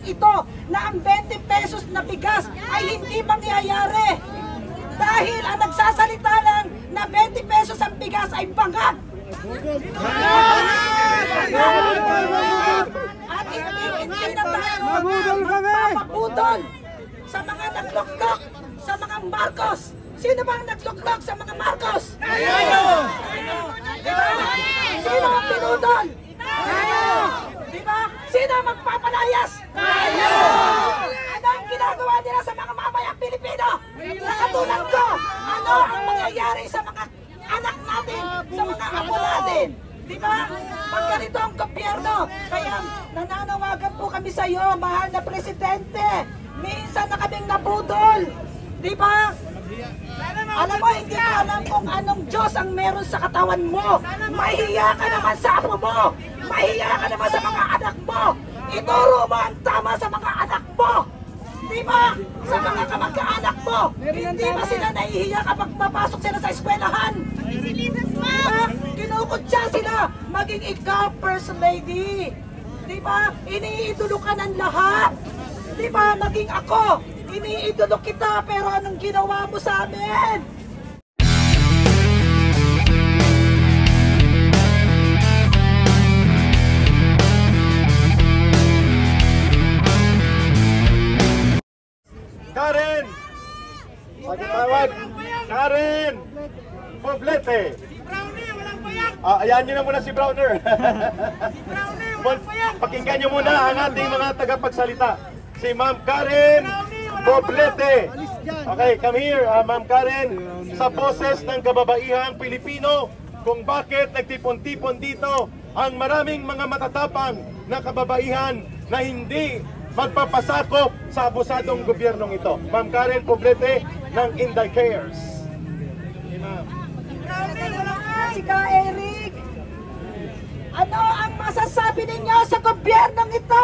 ito na ang 20 pesos na bigas ay hindi mangyayari. Dahil ang nagsasalita lang na 20 pesos ang bigas ay bangag. At hindi na tayo magpapapudol sa mga nagluklok sa mga Marcos. Sino ba ang nagluklok sa mga Marcos? Diba? Sino ang pinudol? Diba? Sino ang magpapalayas? Ano ang ginagawa nila sa mga mamayang Pilipino? Katulad ko, ano ang mangyayari sa mga anak natin, sa mga apo natin? Diba? Pag ganito ang gobyerno, kaya nananawagan po kami sa iyo, mahal na Presidente. Minsan na kaming nabudol. Diba? Alam mo, hindi ko alam kung anong Diyos ang meron sa katawan mo. Mahiya ka naman sa apo mo. Mahiya ka naman sa mga anak mo. Ituro mo ang tama sa mga anak mo. Di ba? Sa mga kamag-anak mo. Hindi ba sila nahihiya kapag papasok sila sa eskwelahan? Diba? Kinukutsa sila. Maging ikaw, First Lady. Diba? Iniidolo ka ng lahat. Diba? Maging ako. Iniidolo kita, pero anong ginawa mo sa amin? Karen! Pagkatawag! Karen! Poblete! Brownie, walang payak! Ayan nyo na muna si Browner. Brownie, walang payak! Pakinggan nyo muna ang ating mga tagapagsalita. Si Ma'am Karen Poblete. Okay, come here, Ma'am Karen. Sa boses ng kababaihang Pilipino, kung bakit nagtipon-tipon dito ang maraming mga matatapang na kababaihan na hindi magpapasakop sa abusadong gobyernong ito. Ma'am Karen Poblete ng Inday Cares. Si Ka Eric, ano ang masasabi ninyo sa gobyernong ito?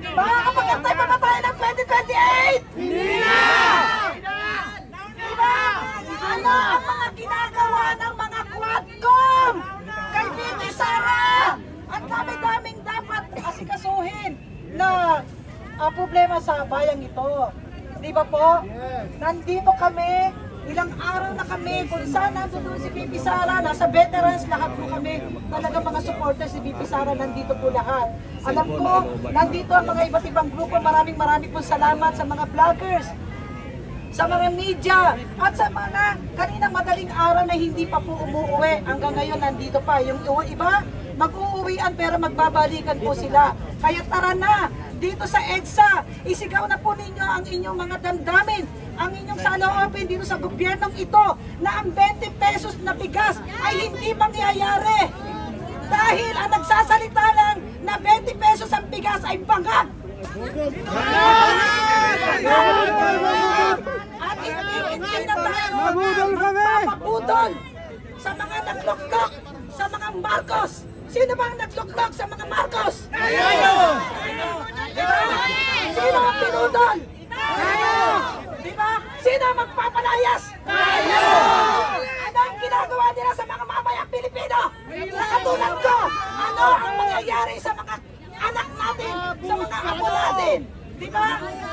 Makakapagantay pa ba tayo ng 2028? Hindi na! Diba? Ano ang mga ginagawa ng mga Quadcom kay BP Sara? Ang dami-daming dapat asikasuhin na problema sa bayang ito. Di ba po? Nandito kami, ilang araw na kami, kung saan nandun si BP Sara, nasa veterans, lahat po kami, talaga mga supporters ni BP Sara, nandito po lahat. Alam ko, nandito ang mga iba't ibang grupo, maraming pong salamat sa mga vloggers, sa mga media, at sa mga kaninang madaling araw na hindi pa po umuwi. Hanggang ngayon, nandito pa. Yung iba, mag-uuwian pero magbabalikan po sila. Kaya tara na, dito sa EDSA, isigaw na po ninyo ang inyong mga damdamin, ang inyong saloobin dito sa gobyernong ito na ang 20 pesos na bigas ay hindi mangyayari. Dahil ang nagsasalita lang na 20 pesos ang bigas ay bangag. At hindi na tayo magpapapudol sa mga nagluklok sa mga Marcos. Sino ba ang nagluklok sa mga Marcos? Diba? Sino ang pinudol? Diba? Sino ang magpapalayas? Ano ang ginagawa nila sa mga mamayang Pilipino? Katulad ko, ano ang mangyayari sa mga anak natin, sa mga apo natin? Diba?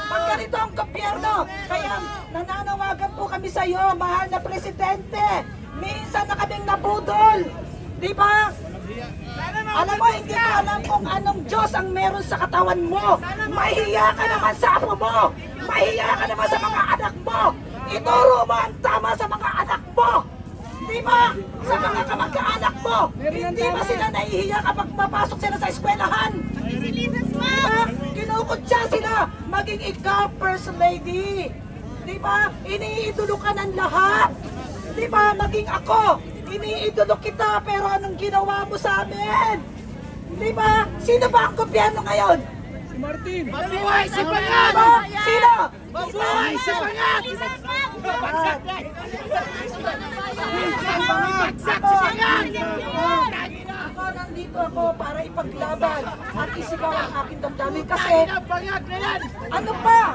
Pag ganito ang gobyerno, kaya nananawagan po kami sa iyo, mahal na Presidente. Minsan na kaming nabudol. Diba? Alam mo, hindi ko alam kung anong Diyos ang meron sa katawan mo. Mahiya ka naman sa apo mo. Mahiya ka naman sa mga anak mo. Ituro mo ang tama sa mga anak mo. Di ba? Sa mga kamag-anak mo. Hindi ba sila nahihiya kapag mapasok sila sa eskwelahan? Diba? Kinukutsa sila. Maging ikaw, First Lady. Diba? Iniidolo ka ng lahat. Diba? Maging ako. Iniidolo kita, pero anong ginawa mo sa amin? Di ba? Sino ba ang gobyerno ngayon? Si Martin! Mabuhay si Pangat! Sino? Mabuhay si Pangat! Bagsak si Pangat! Ako, nandito ako para ipaglaban at isigaw ang aking damdamin kasi ano pa?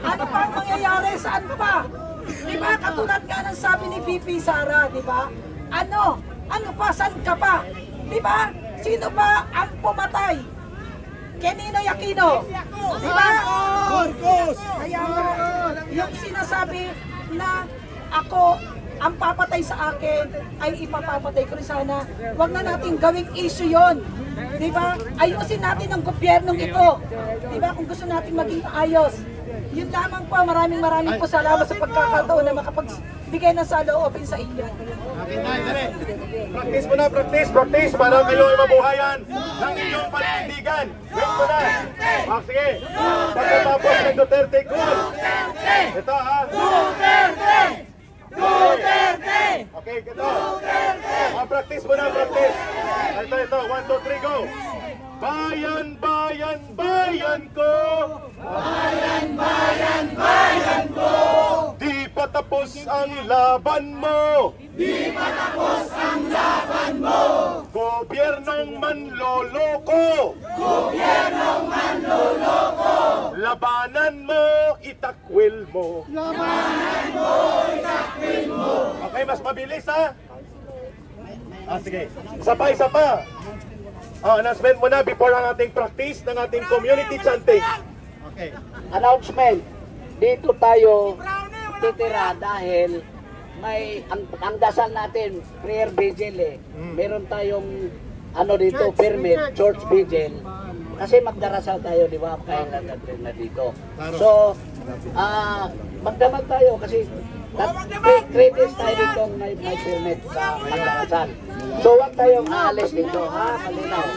Ano pa ang mangyayari? Saan pa? Di ba? Katulad nga ng sabi ni BP Sara, di ba? Ano pa? Saan ka pa? Di ba? Sino ba ang pumatay? Kay Ninoy Aquino. Di ba? Kaya nga, yung sinasabi na ako ang papatay sa akin ay ipapapatay ko rin sana. Huwag na natin gawing issue yon. Di ba? Ayusin natin ang gobyernong ito. Di ba? Kung gusto natin maging ayos. Yun lamang po. Maraming po salamat sa pagkakataon na makapagbigay ng saloobin sa inyo. Practice mo na, practice para kayo ay mabuhayan ng inyong panindigan. Wait mo na. Sige. Pagkatapos ng Duterte, cool. Ito ha. Duterte! Okay, ito. Practice mo na, practice. Ito. 1, 2, 3, go. Bayan, bayan, bayan ko. Bayan, bayan, bayan ko. Di pa tapos ang laban mo. Di pa tapos ang laban mo. Gobyernong manloloko. Gobyernong manloloko. Labanan mo, itakwil mo. Labanan mo, itakwil mo. Okay, mas mabilis ha. Sige. Isa pa. Announcement muna before ang ating practice ng ating community chanting. Okay. Announcement. Dito tayo titira dahil may ang dasal natin prayer vigil eh. Meron tayong dito permit church vigil kasi magdarasal tayo, di ba? Kailan natin na dito. So magdamag tayo kasi 3 days tayo dito may permit sa magdarasal. So wag tayong aalis dito, ha? Malinaw.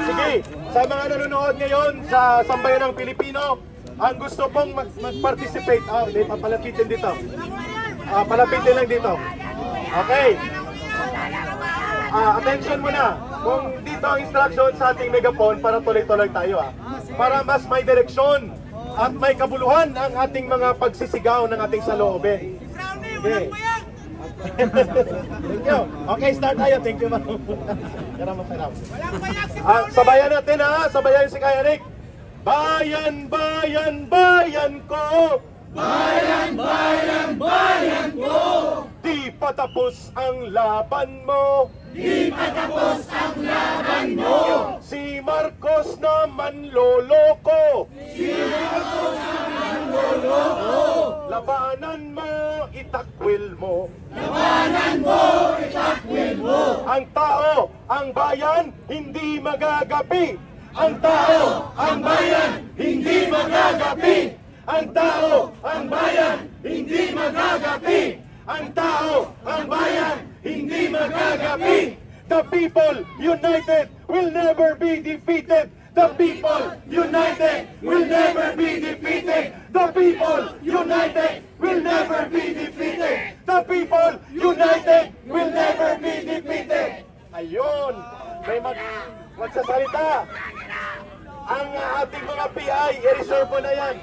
Sige. Sa mga nanonood ngayon sa Sambayan ng Pilipino, ang gusto pong mag-participate, hindi, papalapitin dito. Palapitin lang dito. Okay. Attention muna. Kung dito ang instruction sa ating megaphone para tuloy-tuloy tayo, para mas may direksyon at may kabuluhan ang ating mga pagsisigaw ng ating saloobin. Okay. Thank you. Okay, start tayo. Thank you, ma'am. Sabayan natin sabayan si Kaya Rick. Bayan, bayan, bayan ko. Bayan, bayan, bayan ko. Di pa tapos ang laban mo. Di pa tapos ang laban mo. Si Marcos na manloloko. Si Marcos na manloloko. Labanan mo, itakwil mo. Labanan mo, itakwil mo. Ang tao, ang bayan, hindi magagapi. Ang tao, ang bayan, hindi magagapi. Ang tao, ang bayan, hindi magagapi. Ang tao, ang bayan, hindi magagapi. The people united will never be defeated. The people united will never be defeated. The people united will never be defeated. The people united will never be defeated. Ayun, may magsasalita. Ang ating mga PI, i-reserve mo na yan.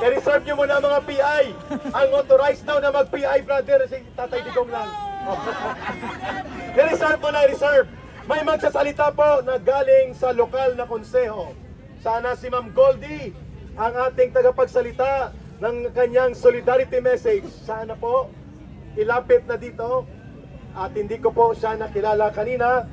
I-reserve nyo muna mga PI. Ang authorized daw na mag-PI, brother, si Tatay Digong lang. I-reserve mo na, i-reserve. May magsasalita po na galing sa lokal na konseho. Sana si Ma'am Goldie, ang ating tagapagsalita ng kanyang solidarity message. Sana po, ilapit na dito. At hindi ko po siya nakilala kanina.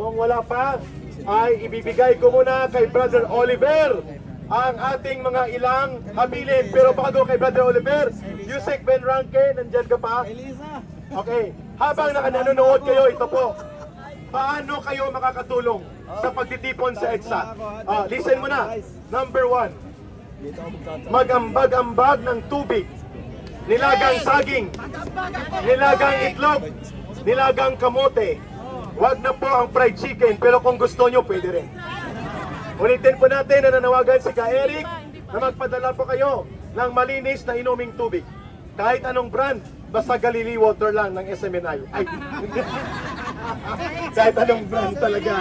Kung wala pa, ay ibibigay ko muna kay Brother Oliver ang ating mga ilang habilin. Pero bago kay Brother Oliver, Yusek Ben Ranke, nandyan ka pa? Okay, habang nanonood kayo, ito po. Paano kayo makakatulong sa pagtitipon sa EDSA? Listen mo na. Number 1, mag-ambag-ambag ng tubig, nilagang saging, nilagang itlog, nilagang kamote. Huwag na po ang fried chicken, pero kung gusto nyo, pwede rin. Ulitin po natin na nanawagan si Ka Eric na magpadala po kayo ng malinis na inuming tubig. Kahit anong brand, basta Galili Water lang ng SMNI. Ay, kahit anong brand talaga.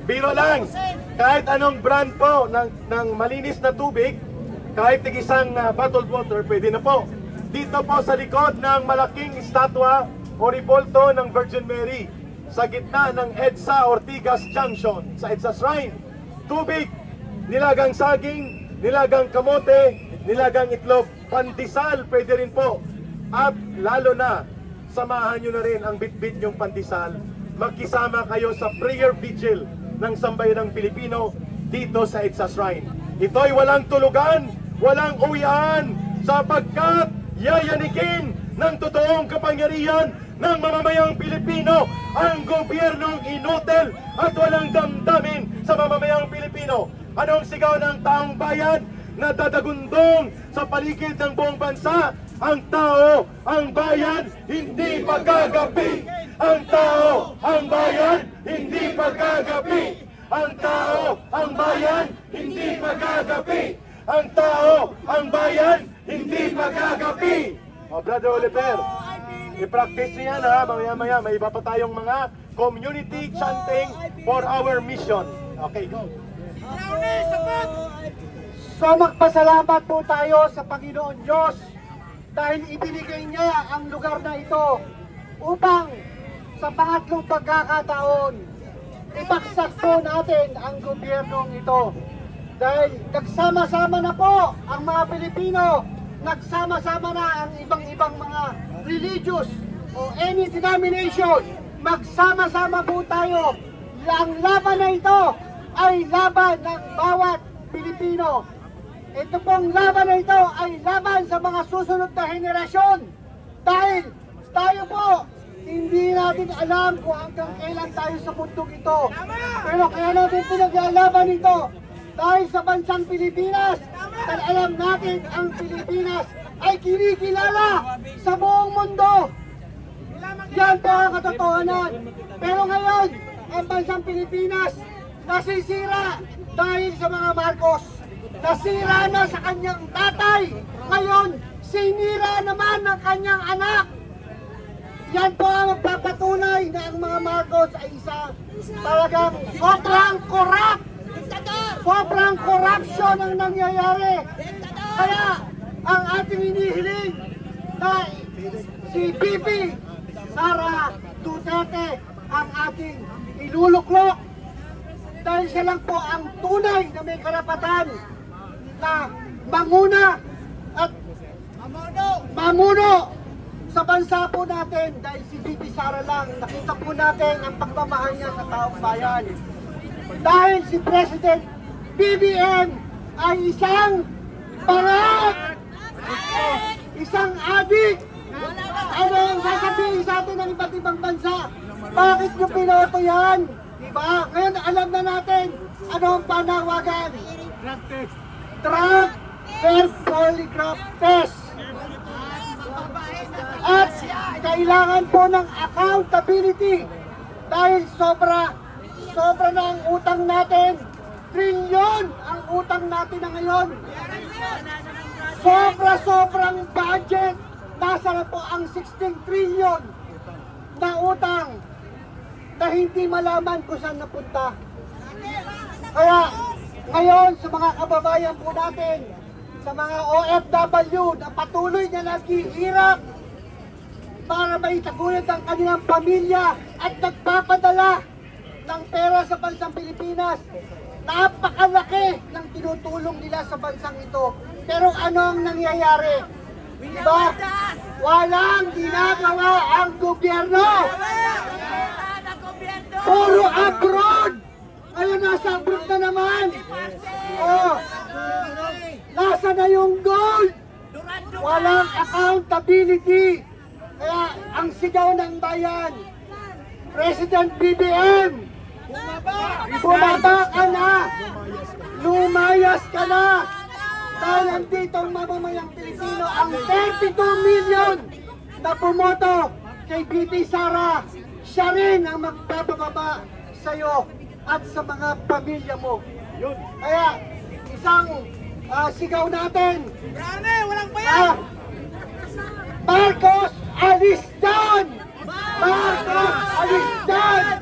Biro lang, kahit anong brand po ng malinis na tubig, kahit tig-isang bottled water, pwede na po. Dito po sa likod ng malaking estatwa o ripolto ng Virgin Mary, sa gitna ng EDSA Ortigas Junction, sa EDSA Shrine. Tubig, nilagang saging, nilagang kamote, nilagang itlog, pandesal, pwede rin po. At lalo na, samahan nyo na rin ang bitbit yung pandesal makisama kayo sa prayer vigil ng sambayanang Pilipino dito sa EDSA Shrine. Ito'y walang tulugan, walang uwian, sapagkat yayanikin ng totoong kapangyarihan ng mamamayang Pilipino ang gobyernong inutil at walang damdamin sa mamamayang Pilipino. Anong sigaw ng taong bayan na dadagundong sa paligid ng buong bansa? Ang tao, ang bayan, hindi pagkagapi. Ang tao, ang bayan, hindi pagkagapi. Ang tao, ang bayan, hindi pagkagapi. Ang tao, ang bayan, hindi pagkagapi. O, Brother Oliver, i-practice niyan ha, mamaya-maya, may iba pa tayong mga community chanting for our mission. Okay, go. So magpasalamat po tayo sa Panginoon Diyos dahil ibinigay niya ang lugar na ito upang sa pangatlong pagkakataon ibaksak po natin ang gobyernong ito. Dahil nagsama-sama na po ang mga Pilipino, nagsama-sama na ang ibang-ibang mga religious o any denomination, magsama-sama po tayo. Ang laban na ito ay laban ng bawat Pilipino. Ito pong laban na ito ay laban sa mga susunod na henerasyon. Dahil tayo po, hindi natin alam kung hanggang kailan tayo sa mundong ito. Pero kaya natin pinaglalaban ito. Dahil sa bansang Pilipinas, dahil alam natin ang Pilipinas ay kinikilala sa buong mundo. Yan po ang katotohanan. Pero ngayon, ang bansang Pilipinas nasisira dahil sa mga Marcos. Nasira na sa kanyang tatay. Ngayon, sinira naman ng kanyang anak. Yan po ang magpapatunay na ang mga Marcos ay isa talagang sobrang corrupt. Sobrang corruption ang nangyayari. Kaya ang ating inihiling na si Bibi Sara Duterte ang ating iluluklok dahil siya lang po ang tunay na may karapatan na manguna at mamuno sa bansa po natin. Dahil si Bibi Sara lang, nakita po natin ang pagmamahal niya sa taong bayan. Dahil si President BBM ay isang pangat, isang adik. Ano ang sasabihin sa atin ng iba't ibang bansa? Bakit nyo pinoto yan? Diba? Ngayon alam na natin ano ang panawagan. Drug test, polygraph test. At kailangan po ng accountability dahil sobra na ang utang natin. Trilyon ang utang natin na ngayon. Sobrang budget. Nasa na po ang 16 trillion na utang na hindi malaman kung saan napunta. Kaya ngayon sa mga kababayan po natin, sa mga OFW na patuloy na naghihirap para maitaguyod ang kanilang pamilya at nagpapadala ng pera sa bansang Pilipinas. Napakalaki ng tinutulong nila sa bansang ito. Pero ano ang nangyayari? Diba? Walang ginagawa ang gobyerno. Puro abroad. Ngayon nasa abroad na naman. Oh, nasa na yung gold. Walang accountability. Kaya ang sigaw ng bayan, President BBM, bumaba ka na, lumayas ka na. Dahil nandito ang mamamayang Pilipino, ang 32 million na pumoto kay Bibi Sara, siya rin ang magpapababa sa iyo at sa mga pamilya mo. Kaya isang sigaw natin, Walang bayan! Marcos, alis dyan! Marcos, alis dyan!